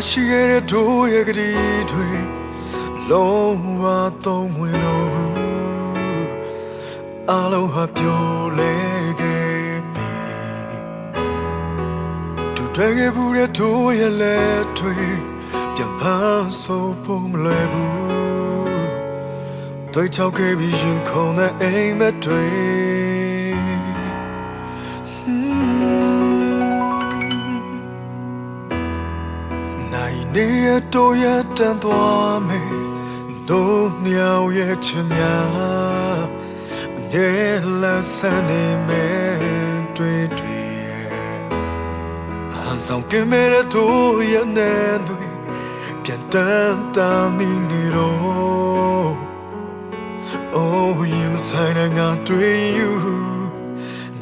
ရှိခဲ့တဲ့တို့ရဲ့ကတိတွေလုံးဝသုံးဝင်တော့ဘူးအလုံးဟာပြိုလဲခဲ့ပြီတူတွေ့ခဲ့ဘူးတဲ့တို့ရဲ့လက်တွေပြန်ဖန်ဆိုဖို့မလွယ်ဘူးတွေ့ချောက်ခဲ့ပြီးရင်ခုန်တဲ့အိမ်မက်တွေနေရတော့ရတန်သွားမယ်တို့ညောင်ရဲ့ချင်များအမြဲလက်ဆန်းနေမယ်တွေ့ဟန်ဆောင်ကမဲရတို့ရနေတွေပြန်တန်တာမိနေတော့ Oh ရင်ဆိုင်တဲ့ငါတွေ့ယူ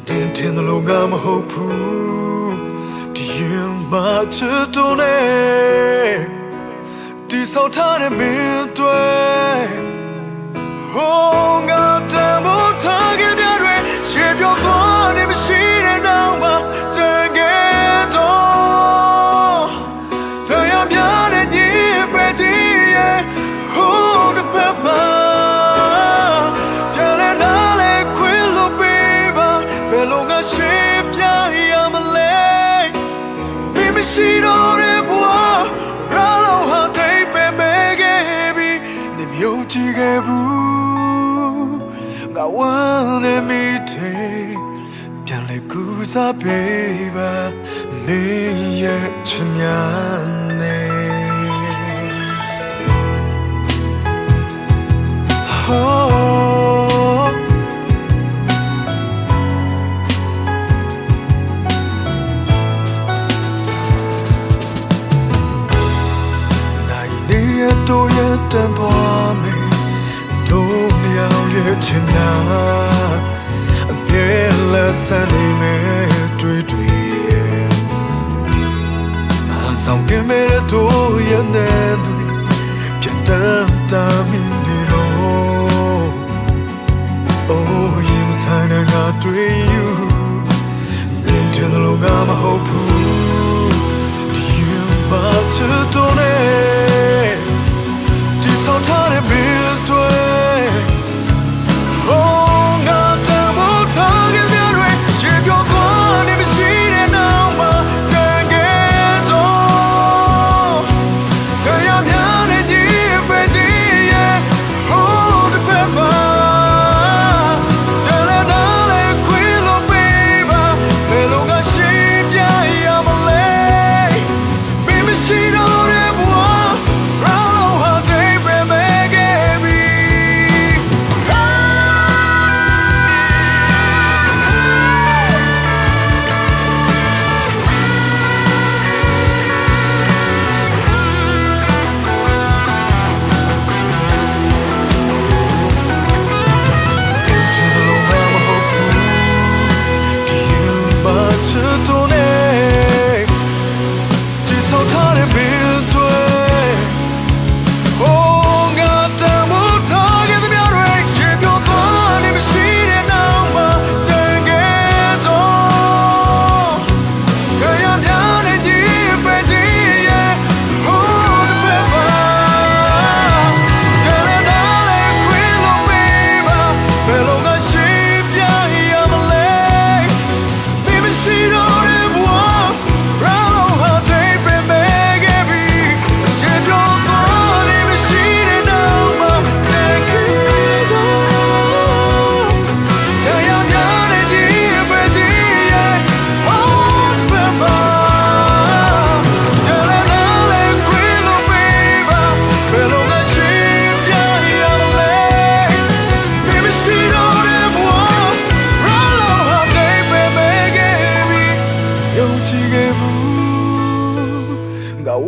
နေတင်တယ်လို့ငါမဟုတ်ဘူးဒီရင်မချစ်တော့နေဒီဆောက်ထားတဲ့မင်းတွေဟောငါတမ်းဖို့ထားခဲ့တဲ့တွေရှေ့ပြောသွားနေမရှိတဲ့နောက်မှာတန်ခဲ့တော့တရားပြတဲ့ကြီးပဲကြီးရဲ့ဟိုတစ်ဖက်မှာပြန်လဲနားလဲခွင့်လို့ပေးပါဘယ်လိုငါရှေ့ပြရမလဲမင်းမရှိတော့တဲ့ဘဝယုံကြည်ခဲ့ဘူးငါဝမ်းနေမိတယ်ပြန်လဲကူစားပေးပါနေရဲ့ချင်များနေတို့ရတန်သွားမယ်တို့မြောင်ရဲ့ချင်နာအမြဲလက်ဆန်းနေမယ်တွေ့အဆောင်ကမဲတို့ရနေပြန်တန်တာမိနေတော့ Oh ရင်ဆိုင်တဲ့ငါတွေ့ယူနေတယ်လို့ငါမဟုတ်ဘူးဒီရင်မချစ်တော့နေဆောက်ထားတဲ့မင်းတွေဟောငါတမ်းဖို့ထားခဲ့တဲ့တွေရှေ့ပြောသွားနေမရှိတဲ့နောက်မှာတန်ခဲ့တော့တရားများတဲ့ကြီးပဲကြီးရဲ့ဟိုတစ်ဖက်မှာပြန်လဲနားလဲခွင့်လို့ပေးပါဘယ်လိုငါရှေ့ပြရမလဲမင်းမရှိတော့တဲ့ဘဝ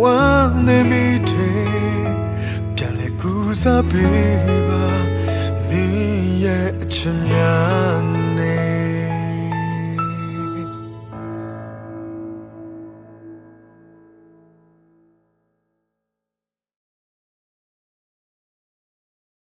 ဝမ်းနေမိတယ်ပြန်လဲကူစားပေးပါမင်းရဲ့အချင်များ